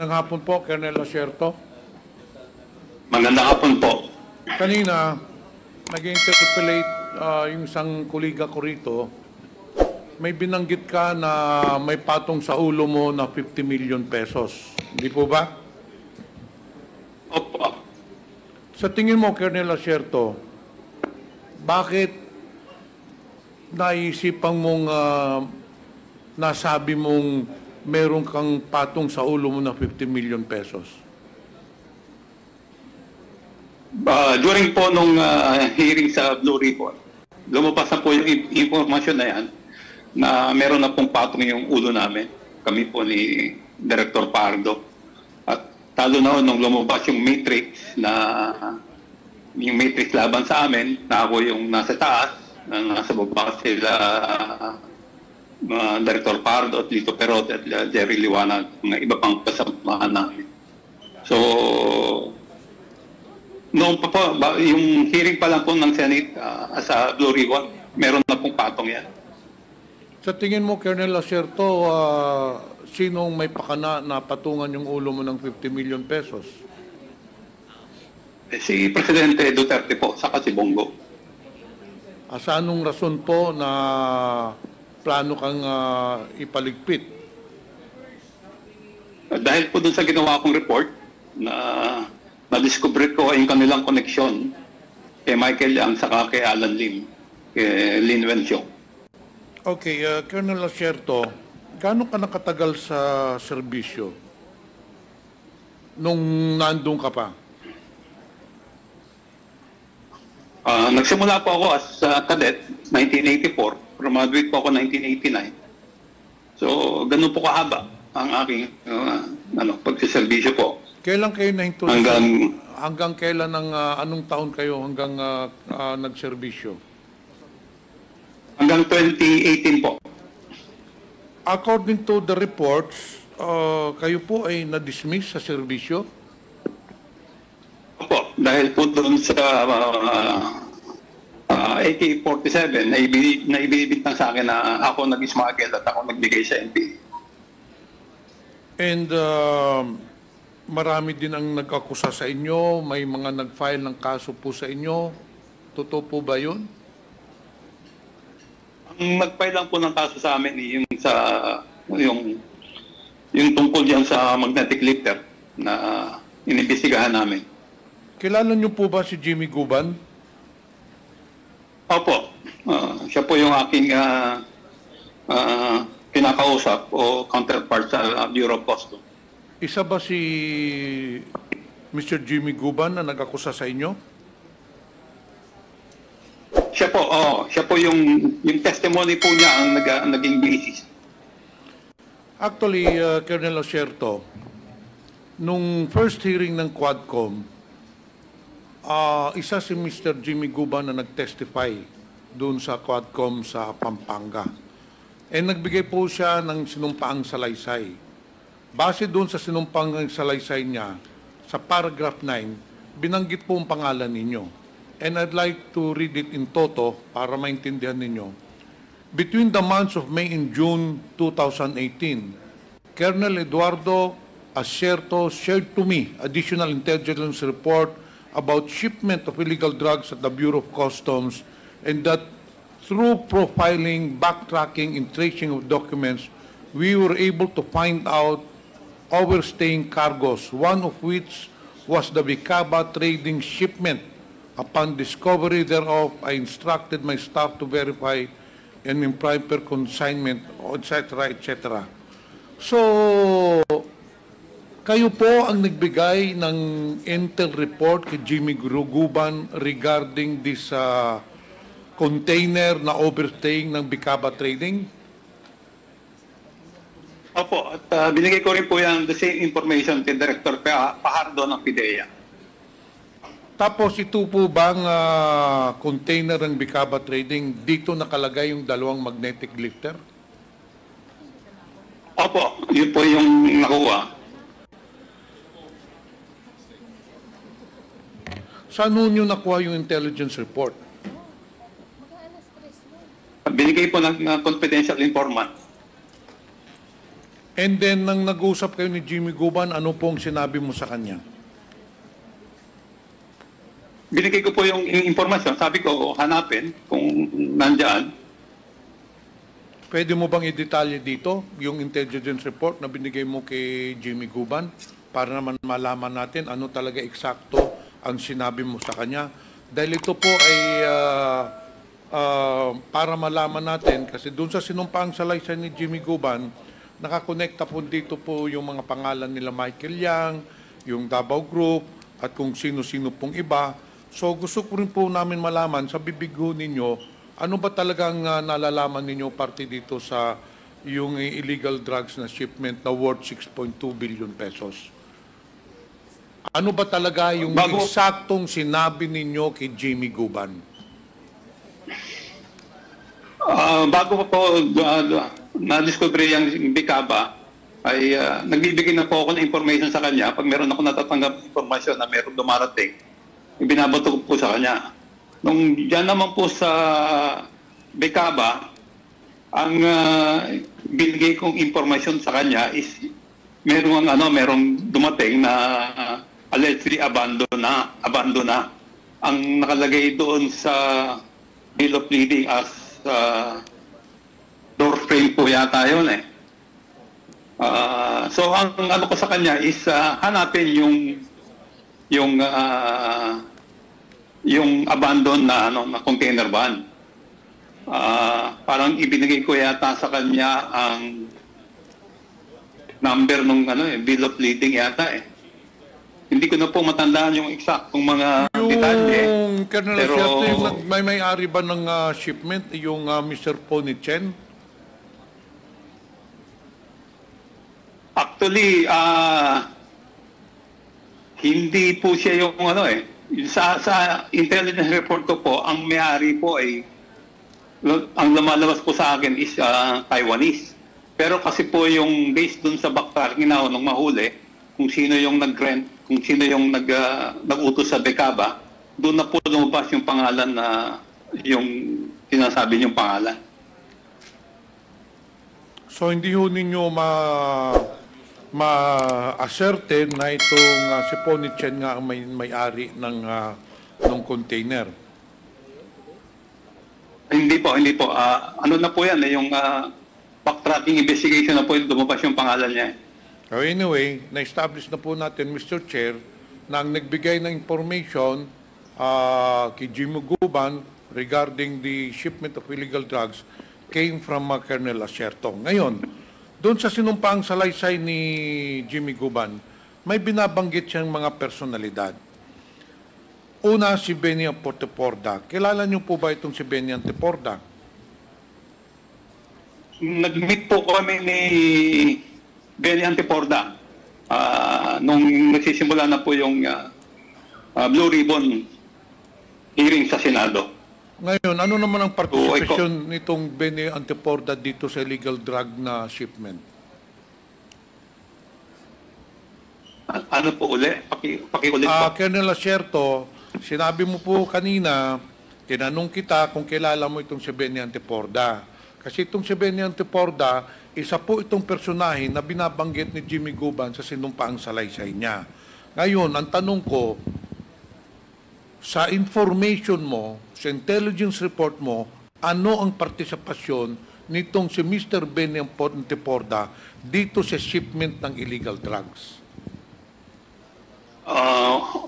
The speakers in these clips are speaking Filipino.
Ng hapon po, Colonel Asierto. Magandang hapon po. Kanina, nag-interpolate yung isang kolega ko rito. May binanggit ka na may patong sa ulo mo na 50 million pesos. Hindi po ba? Opo. Sa tingin mo, Colonel Asierto, bakit naisipang mong nasabi mong meron kang patong sa ulo mo na 50 million pesos? During po nung hearing sa Blue Ribbon, lumabas na po yung informasyon na yan na meron na pong patong yung ulo namin. Kami po ni Director Pardo. At talo na nung lumabas yung matrix laban sa amin, na ako yung nasa taas, na nasa baba sila Director Pardo at Lito Perot at Jerry Liwanag, mga iba pang kasamahan namin. So, noong pa po, yung hearing pa lang po ng Senate sa Blue Ribbon, meron na pong patong yan. Sa tingin mo, Colonel Asierto, sinong may pakana na patungan yung ulo mo ng 50 million pesos? Si Presidente Duterte po, saka si Bongo. Sa anong rason po na plano kang ipaligpit? Dahil po dun sa ginawa kong report, na-discover ko yung kanilang koneksyon kay Michael Yang saka kay Alan Lim, kay Lin Wenxiong. Okay, Colonel Asierto, gaano ka nakatagal sa serbisyo nung nandun ka pa? Nagsimula po ako as cadet, 1984. Graduate po ako 1989. So, ganun po kahaba ang aking pagsiservisyo po. Kailan kayo na-introduce? Hanggang kailan anong taon kayo hanggang nagserbisyo? Hanggang 2018 po. According to the reports, kayo po ay na-dismiss sa serbisyo? Opo, dahil po doon sa AK-47 na ibinibintang sa akin na ako nag-smuggle at ako nagbigay sa NPA. And marami din ang nag-akusa sa inyo, may mga nag-file ng kaso po sa inyo. Totoo po ba yun? Ang nag-file lang po ng kaso sa amin yung tungkol diyan sa magnetic lifter na inimbestigahan namin. Kilala niyo po ba si Jimmy Guban? Opo. Siya po yung aking kinakausap o counterpart sa Bureau of Customs. Isa ba si Mr. Jimmy Guban na nag-akusa sa inyo? Siya po yung testimony po niya ang naging basis. Actually, Colonel Asierto, nung first hearing ng Quadcom, isa si Mr. Jimmy Guban na nag-testify doon sa Quadcom sa Pampanga. Nagbigay po siya ng sinumpaang salaysay. Base doon sa sinumpaang salaysay niya, sa paragraph 9, binanggit po ang pangalan ninyo. And I'd like to read it in toto para maintindihan ninyo. Between the months of May and June 2018, Colonel Eduardo Asierto shared to me additional intelligence report about shipment of illegal drugs at the Bureau of Customs, and that through profiling, backtracking, and tracing of documents, we were able to find out overstaying cargoes, one of which was the Vicaba trading shipment. Upon discovery thereof, I instructed my staff to verify an improper consignment, etc., etc. So, kayo po ang nagbigay ng intel report kay Jimmy Guban regarding this container na overstaying ng Vicaba Trading? Opo, at binigay ko rin po yan the same information kay Director Pajardo ng PIDEA. Tapos ito po bang container ng Vicaba Trading, dito nakalagay yung dalawang magnetic lifter? Opo, yun po yung nakuha. Saan nyo nakuha yung intelligence report? Binigay po ng confidential informant. And then, nang nag-usap kayo ni Jimmy Guban, ano pong sinabi mo sa kanya? Binigay ko po yung informasyon. Sabi ko, hanapin kung nandyan. Pwede mo bang i-detalye dito yung intelligence report na binigay mo kay Jimmy Guban para naman malaman natin ano talaga eksakto ang sinabi mo sa kanya? Dahil ito po ay para malaman natin kasi doon sa sinumpaang salaysay ni Jimmy Guban, nakakonekta po dito po yung mga pangalan nila Michael Yang, yung Davao Group, at kung sino-sino pong iba. So gusto ko rin po namin malaman sa bibig ho ninyo, ano ba talagang nalalaman ninyo parte dito sa yung illegal drugs na shipment na worth 6.2 billion pesos? Ano ba talaga yung eksaktong sinabi ninyo kay Jimmy Guban? Bago pa po na-discover yung Bicaba, ay nagbibigay na po ako ng information sa kanya. Pag meron ako natatanggap informasyon na meron dumarating, ibinabato ko po sa kanya. Nung dyan naman po sa Bicaba, ang binigay kong informasyon sa kanya is merong dumating na allegedly abandon na. Ang nakalagay doon sa bill of lading as door frame po yata yun eh. So ang ano ko sa kanya is hanapin yung abandon na na container van. Parang ibinigay ko yata sa kanya ang number nung bill of lading yata eh. Hindi ko na po matandaan yung eksaktong mga detalye. Yung Colonel Sierto, yung may-ari ba ng shipment, yung Mr. Pony Chen? Actually, hindi po siya yung sa intelligence report ko po, ang may-ari po ay ang lumalabas po sa akin is Taiwanese. Pero kasi po yung based dun sa backtracking na nung mahuli, kung sino yung nag-rent, kung sino yung nag-utos sa Bicaba, doon na po lumabas yung pangalan na yung sinasabi niyong pangalan. So hindi ho ninyo ma-ascertain na itong si Pony Chen nga ang may-ari ng container? Hindi po. Ano na po yan, yung backtracking investigation na po lumabas yung pangalan niya. So anyway, na-establish na po natin, Mr. Chair, na ang nagbigay ng information kay Jimmy Guban regarding the shipment of illegal drugs came from Colonel Sierto. Ngayon, doon sa sinumpaang salaysay ni Jimmy Guban, may binabanggit siyang mga personalidad. Una, si Benny Antiporda. Kilala niyo po ba itong si Benny Antiporda? Nag-meet po kami ni Benny Antiporda nung nagsisimula na po yung Blue Ribbon hearing sa Senado. Ngayon, ano naman ang participation nitong Benny Antiporda dito sa illegal drug na shipment? Ano po uli? Pakiulit po. Colonel Sierto, sinabi mo po kanina, tinanong kita kung kilala mo itong si Benny Antiporda. Kasi itong si Benny Antiporda, isa po itong personahe na binabanggit ni Jimmy Guban sa sinumpaang salaysay niya. Ngayon, ang tanong ko, sa information mo, sa intelligence report mo, ano ang partisipasyon nitong si Mr. Benny Antiporda dito sa shipment ng illegal drugs?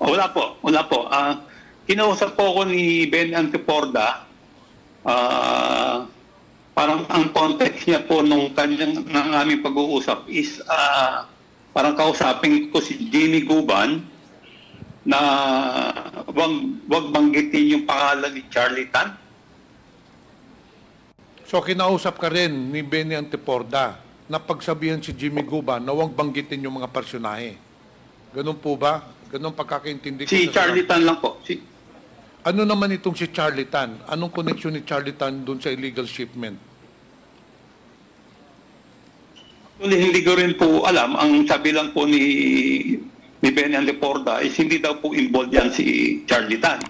Wala po. Kinausap po ako ni Benny Antiporda. Parang ang context niya po ng aming pag-uusap is parang kausapin ko si Jimmy Guban na wag banggitin yung pangalan ni Charlie Tan. So kinausap ka rin ni Benny Antiporda na pagsabihan si Jimmy Guban na wag banggitin yung mga personahe. Ganun po ba? Ganun pagkakaintindi ko? Si Charlie Tan lang po. Ano naman itong si Charlie Tan? Anong connection ni Charlie Tan doon sa illegal shipment? Hindi ko rin po alam. Ang sabi lang po ni Benny Antiporda is hindi daw po involved yan si Charlie Tan.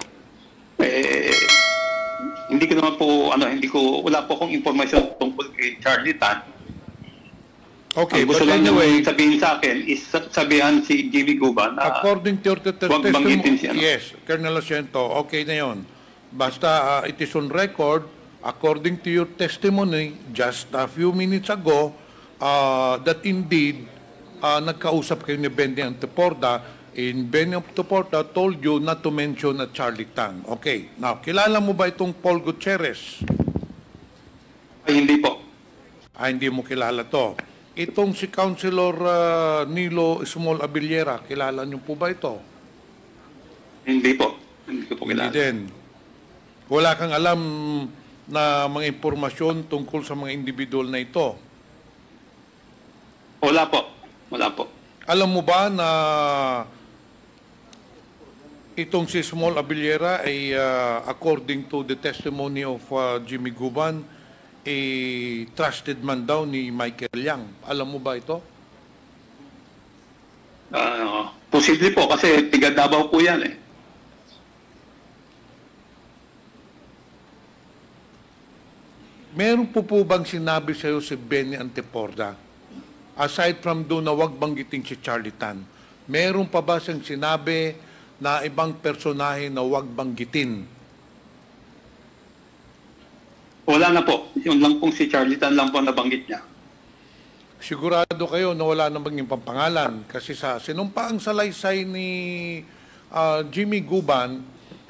Hindi ko naman po, wala po akong informasyon tungkol kay Charlie Tan. Okay, Ang gusto but lang anyway, niyang sabihin sa akin is sabihan si Jimmy Guban na according to your huwag banggitin testimony, siya. yes, Colonel Asiento, okay na yon. Basta it is on record, according to your testimony just a few minutes ago, that indeed, nagkausap kayo ni Benny Anteporda, and Benny Anteporda told you not to mention a Charlie Tan. Okay, now, kilala mo ba itong Paul Gutierrez? Ay, hindi po. Hindi mo kilala to. Itong si Councilor Nilo Small Abiliera, kilala niyo po ba ito? Hindi po. Hindi ko po Hindi kilala. din. Wala kang alam na mga impormasyon tungkol sa mga individual na ito. Wala po. Wala po. Alam mo ba na itong si Small Abiliera ay according to the testimony of Jimmy Guban, a trusted man daw ni Michael Yang. Alam mo ba ito? Posible po kasi tiga Davao po yan eh. Meron po bang sinabi sa iyo si Benny Anteporda? Aside from doon na wag banggitin si Charlie Tan, meron pa ba siyang sinabi na ibang personahe na wag banggitin? Wala na po. Yun lang pong si Charlie Tan lang po nabanggit niya. Sigurado kayo na wala namang yung pampangalan kasi sa sinumpaang salaysay ni Jimmy Guban,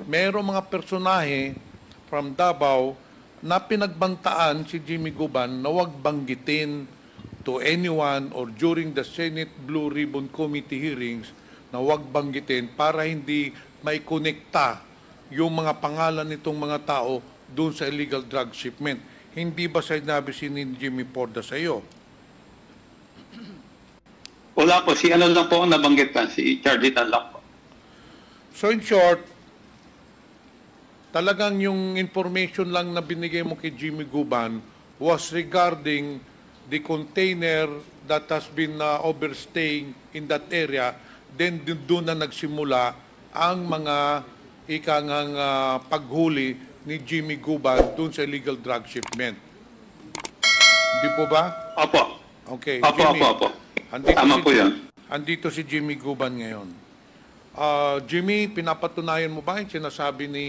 merong mga personahe from Davao na pinagbantaan si Jimmy Guban na wag banggitin to anyone or during the Senate Blue Ribbon Committee hearings na wag banggitin para hindi may konekta yung mga pangalan nitong mga tao doon sa illegal drug shipment. Hindi ba sinabi si Jimmy Porda sa iyo? Wala po. Si ano lang po ang nabanggit pa. Si Charlie Tan lang po. So in short, talagang yung information lang na binigay mo kay Jimmy Guban was regarding the container that has been overstaying in that area, then doon na nagsimula ang mga ikangang paghuli ni Jimmy Guban doon sa illegal drug shipment. Di po ba? Opo. Okay, Opo, Jimmy. opo. Tama po yan. Andito si Jimmy Guban ngayon. Jimmy, pinapatunayan mo ba yung sinasabi ni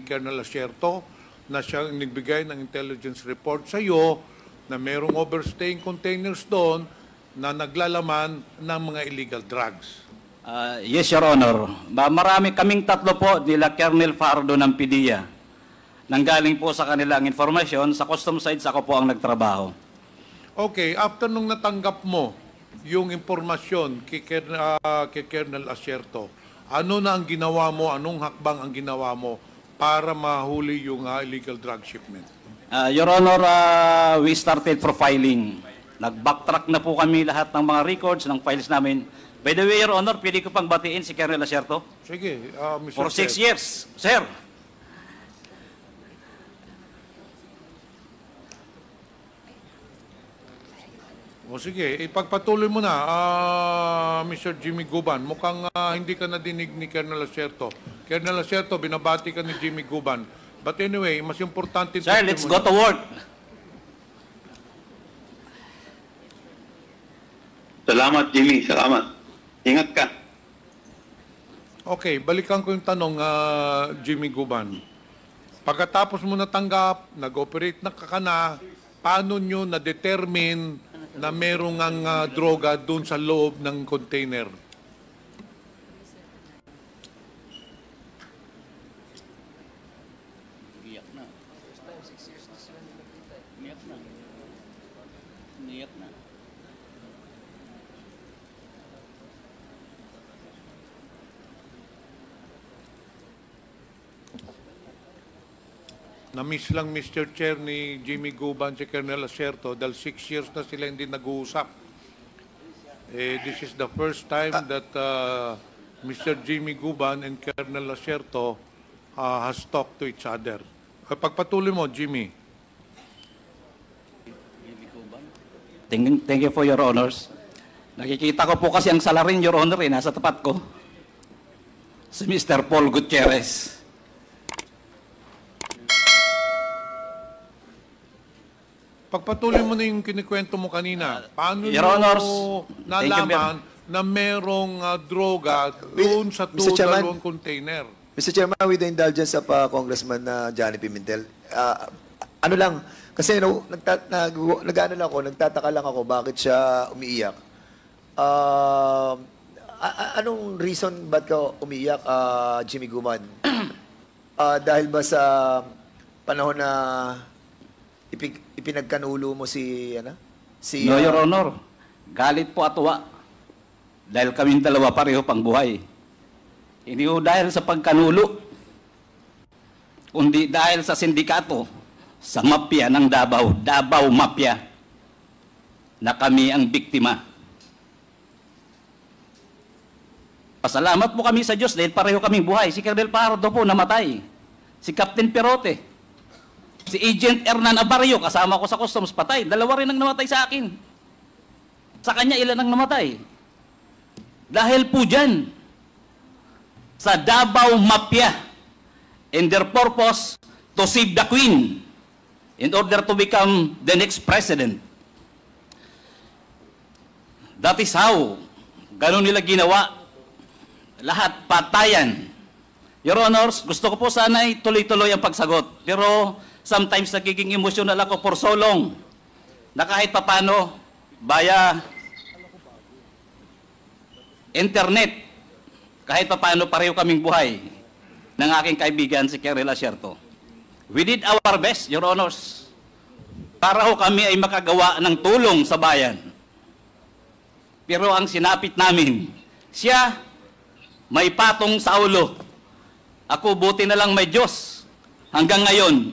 Colonel Asierto na siya ang nagbigay ng intelligence report sa iyo na merong overstaying containers doon na naglalaman ng mga illegal drugs? Yes, Your Honor. Marami kaming tatlo po, nila Colonel Fardo ng PDEA. Nanggaling po sa kanilang informasyon, sa custom sides ako po ang nagtrabaho. Okay, after nung natanggap mo yung impormasyon kay Colonel Asierto, ano na ang ginawa mo, anong hakbang ang ginawa mo para mahuli yung illegal drug shipment? Your Honor, we started profiling. Nag-backtrack na po kami lahat ng mga records, ng files namin. By the way, Your Honor, pwede ko pang batiin si Colonel Asierto? Sige, Mr. For 6 Chair. years, sir. O sige, ipagpatuloy mo na, Mr. Jimmy Guban. Mukhang hindi ka nadinig ni Colonel Asierto. Colonel Asierto, binabati ka ni Jimmy Guban. But anyway, mas importante... Sir, let's go to work. Salamat, Jimmy. Salamat. Ingat ka. Okay, balikan ko yung tanong, Jimmy Guban. Pagkatapos mo natanggap, nag-operate na kakana, paano nyo na-determine na merong ang droga doon sa loob ng container? Iyak na. Iyak na. Iyak na. Na-miss lang, Mr. Chair, ni Jimmy Guban si Colonel Asierto dahil 6 years na sila hindi nag-uusap. This is the first time that Mr. Jimmy Guban and Colonel Asierto has talked to each other. Pagpatuloy mo, Jimmy. Thank you for your honors. Nakikita ko po kasi ang salarin, Your Honor, nasa tapat ko. Si Mr. Paul Gutierrez. Pagpatuloy mo na yung kinikwento mo kanina, paano Your nyo Honors, thank you, nalaman na merong droga doon sa Mr. Chairman. dalawang container? Mr. Chairman, with the indulgence of Congressman Johnny Pimentel, ano lang, kasi nag-ano lang ako, nagtataka lang ako bakit siya umiiyak. Anong reason ba't ka umiiyak, Jimmy Guman? Dahil ba sa panahon na ipinagkanulo mo si, ano? Si, No, Your Honor. Galit po at tuwa. Dahil kaming dalawa pareho pang buhay. Hindi po dahil sa pagkanulo, kundi dahil sa sindikato, sa mafia ng Davao, Davao Mafia, na kami ang biktima. Pasalamat po kami sa Diyos dahil pareho kaming buhay. Si Colonel Pardo po namatay. Si Captain Perote. Si Agent Hernan Abarrio, kasama ko sa customs, patay. Dalawa rin ang namatay sa akin. Sa kanya, ilan ang namatay? Dahil po dyan, sa Davao Mafia, and their purpose to save the Queen in order to become the next president. That is how, ganun nila ginawa. Lahat, patayan. Your Honors, gusto ko po sana tuloy-tuloy ang pagsagot. Pero sometimes nagiging emotional ako for so long na kahit papano, via internet, kahit papano pareho kaming buhay ng aking kaibigan si Kerry Lasierto. We did our best, Your Honors, para ho kami ay makagawa ng tulong sa bayan. Pero ang sinapit namin, siya may patong sa ulo. Ako buti na lang may Diyos. Hanggang ngayon,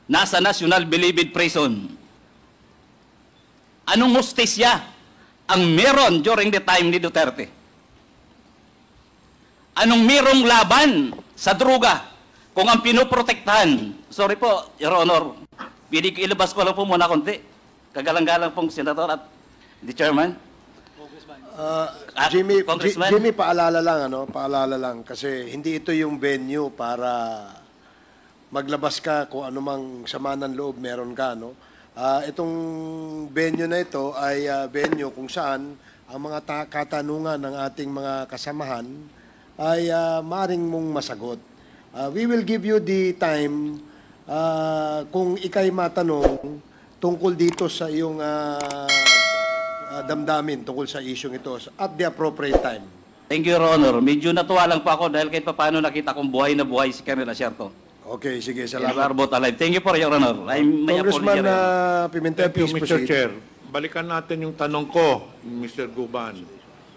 nasa National Bilibid Prison. Anong hustisya ang meron during the time ni Duterte? Anong merong laban sa droga kung ang pinoprotektahan? Sorry po, Your Honor. Ilabas ko lang po muna konti. Kagalang-galang pong Senator at the Chairman. Jimmy, Congressman. Jimmy, paalala lang kasi hindi ito yung venue para maglabas ka kung anumang sama ng loob meron ka, no? Itong venue na ito ay venue kung saan ang mga katanungan ng ating mga kasamahan ay maring mong masagot. We will give you the time kung ikay matanong tungkol dito sa iyong damdamin tungkol sa isyong ito at the appropriate time. Thank you, Your Honor. Medyo natuwa lang po ako dahil kahit paano nakita kong buhay na buhay si Colonel Lasierto. Okay, sige, And we are salamat. both alive. Thank you for Your Honor. I may Congressman apology, Your Honor. Pimentel, Thank you, please Mr. proceed. Chair. Balikan natin yung tanong ko, Mr. Guban.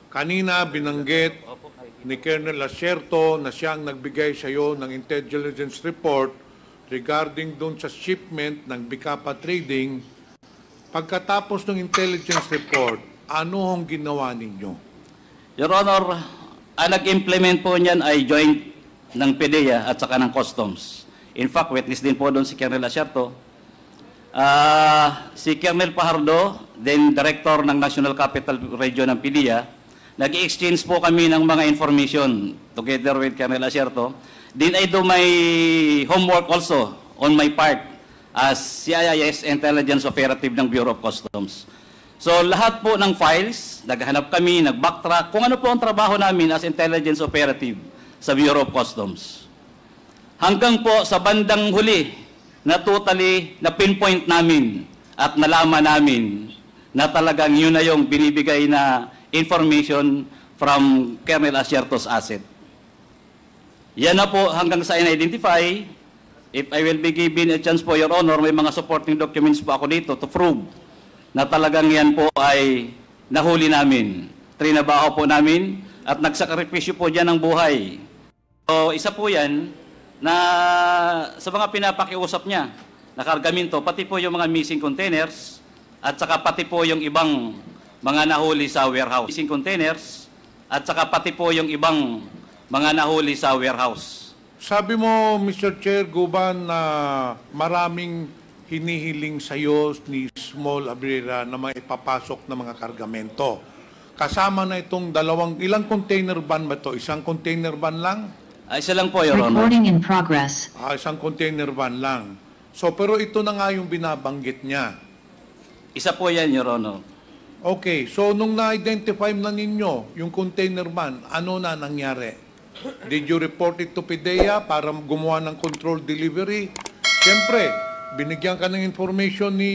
Kanina binanggit ni Colonel Lasierto na siyang nagbigay sa iyo ng intelligence report regarding doon sa shipment ng Bicapa Trading. Pagkatapos ng intelligence report, ano ang ginawa ninyo? Your Honor, ang nag-implement po niyan ay joint ng PDEA at saka ng Customs. In fact, witness din po doon si Colonel Lasierto. Si Colonel Pajardo, then Director ng National Capital Region ng PDEA, nag-exchange po kami ng mga information together with Colonel Lasierto. Then I do my homework also on my part as CIS Intelligence Operative ng Bureau of Customs. So lahat po ng files, naghanap kami, nag-backtrack, kung ano po ang trabaho namin as Intelligence Operative sa Bureau of Customs. Hanggang po sa bandang huli, na totally na pinpoint namin at nalaman namin na talagang yun na yung binibigay na information from Colonel Asierto's asset. Yan na po hanggang sa in-identify. If I will be given a chance po, Your Honor, may mga supporting documents po ako dito to prove na talagang yan po ay nahuli namin. Trinabaho po namin at nagsakripisyo po dyan ng buhay. So, isa po yan na sa mga pinapakiusap niya na kargamento, pati po yung mga missing containers at saka pati po yung ibang mga nahuli sa warehouse. Missing containers at saka pati po yung ibang mga nahuli sa warehouse. Sabi mo, Mr. Chair, Guban, na maraming hinihiling sa iyo ni Small Abrera na may ipapasok na mga kargamento. Kasama na itong ilang container van ba ito? Isang container van lang? Isa lang po, Your Honor. Recording in progress. Isang container van lang. So, pero ito na nga yung binabanggit niya. Isa po yan, Your Honor. Okay, so nung na-identify na ninyo yung container van, ano na nangyari? Did you report it to PIDEA para gumawa ng control delivery? Siyempre, binigyan ka ng information ni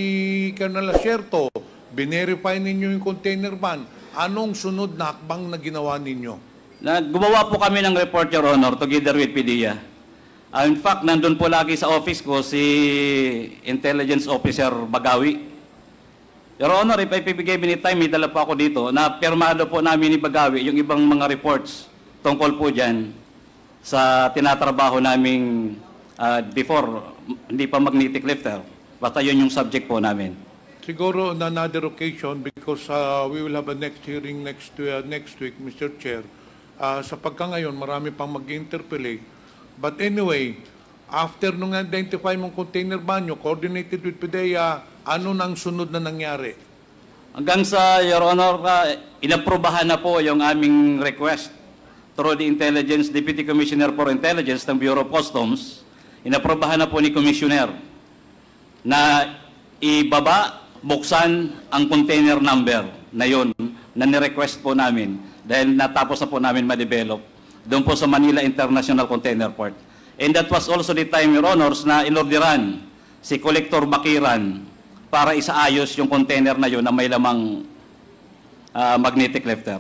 Colonel Asierto, binerify ninyo yung container van. Anong sunod na hakbang na ginawa ninyo? Gumawa po kami ng report, Your Honor, together with PIDEA. In fact, nandun po lagi sa office ko si Intelligence Officer Bagawi. Your Honor, if I be given time, may dala po ako dito na pirmado po namin ni Bagawi yung ibang mga reports tungkol po dyan sa tinatrabaho naming before, hindi pa magnetic lifter. Basta yun yung subject po namin. Siguro on another occasion because we will have a next hearing next week, Mr. Chair. Sa pagka-ngayon, marami pang mag-interpellate. But anyway, after nung identify mong container van nyo, coordinated with PIDEA, ano nang sunod na nangyari? Hanggang sa, Your Honor, inaprobahan na po yung aming request through the Deputy Commissioner for Intelligence ng Bureau of Customs. Inaprobahan na po ni Commissioner na ibaba, buksan ang container number na yun na ni-request po namin dahil natapos na po namin ma-develop doon po sa Manila International Container Port. And that was also the time, Your Honors, na inorderan si Collector Bakiran para isaayos yung container na yun na may lamang magnetic lifter.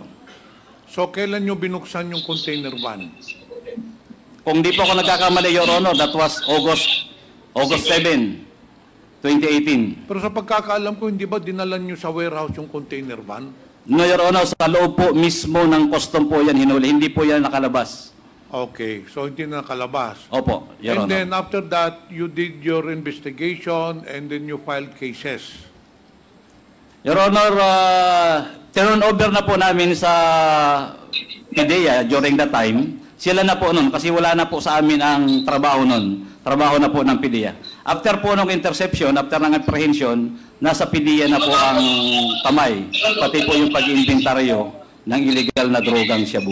So, kailan nyo binuksan yung container van? Kung di po ako nagkakamali, Your Honor, that was August 7, 2018. Pero sa pagkakaalam ko, hindi ba dinalan nyo sa warehouse yung container van? No, Your Honor, sa loob po mismo ng custom po yan hinuli. Hindi po yan nakalabas. Okay, so hindi na nakalabas. Opo, Your And Honor. then after that, you did your investigation and then you filed cases. Your Honor, turn over na po namin sa PIDEA during that time. Sila na po nun kasi wala na po sa amin ang trabaho nun. Trabaho na po ng PIDEA. After po ng interception, after ng apprehension, nasa PIDEA na po ang kamay. Pati po yung pag-inventaryo ng illegal na drogang shabu.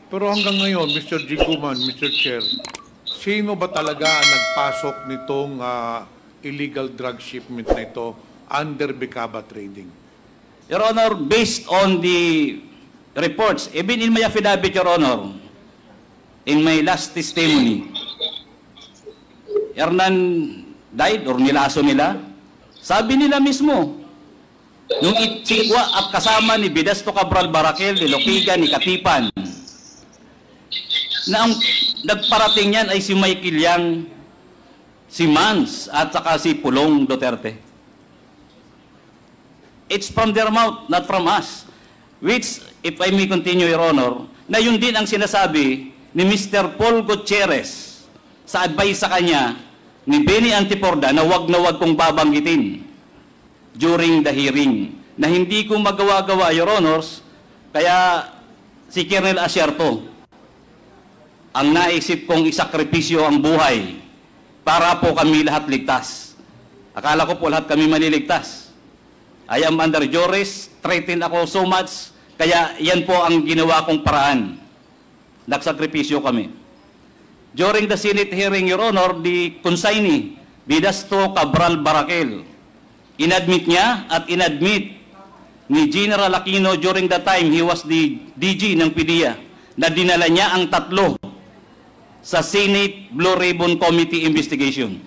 Pero hanggang ngayon, Mr. Jiguman, Mr. Chair, sino ba talaga ang nagpasok nitong illegal drug shipment na ito under Bicaba Trading? Your Honor, based on the reports, even in my affidavit, Your Honor, in my last testimony, Hernan died or nilaso nila, sabi nila mismo, nung itsikwa at kasama ni Bidasto Cabral Barakel, ni Loquigan, ni Katipan, na ang nagparating yan ay si Michael Yang, si Mans, at saka si Pulong Duterte. It's from their mouth, not from us. Which, if I may continue, Your Honor, na yun din ang sinasabi ni Mr. Paul Gutierrez sa advice sa kanya ni Benny Antiporda na wag kong babanggitin during the hearing. Na hindi ko magawa-gawa, Your Honors, kaya si Colonel Asierto ang naisip kong isakripisyo ang buhay para po kami lahat ligtas. Akala ko po lahat kami maliligtas. I am under duress, threatened ako so much, kaya yan po ang ginawa kong paraan. Nagsakripisyo kami. During the Senate hearing, Your Honor, the consignee, Bidasto Cabral Barakel, inadmit niya at inadmit ni General Aquino during the time he was the DG ng PIDEA na dinala niya ang tatlo sa Senate Blue Ribbon Committee investigation.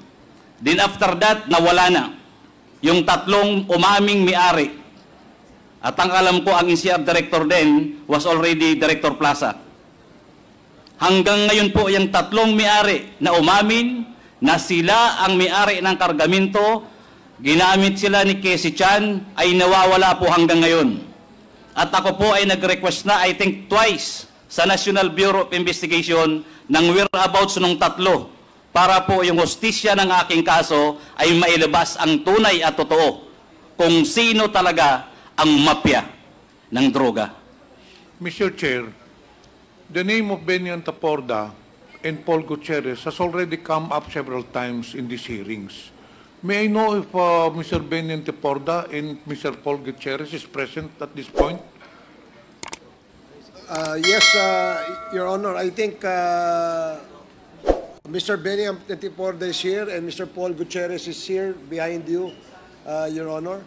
Then after that, nawala na yung tatlong umaming may-ari. At ang alam ko, ang NCR director din was already Director Plaza. Hanggang ngayon po, yung tatlong may-ari na umamin na sila ang may-ari ng kargamento, ginamit sila ni Casey Chan, ay nawawala po hanggang ngayon. At ako po ay nag-request na, I think twice, sa National Bureau of Investigation ng whereabouts ng tatlo para po yung hustisya ng aking kaso ay mailabas ang tunay at totoo kung sino talaga ang mafia ng droga. Mr. Chair, the name of Benny Antiporda and Paul Gutierrez has already come up several times in these hearings. May I know if Mr. Benny Antiporda and Mr. Paul Gutierrez is present at this point? Yes, Your Honor, I think Mr. Benny Antiporda is here and Mr. Paul Gutierrez is here behind you, Your Honor.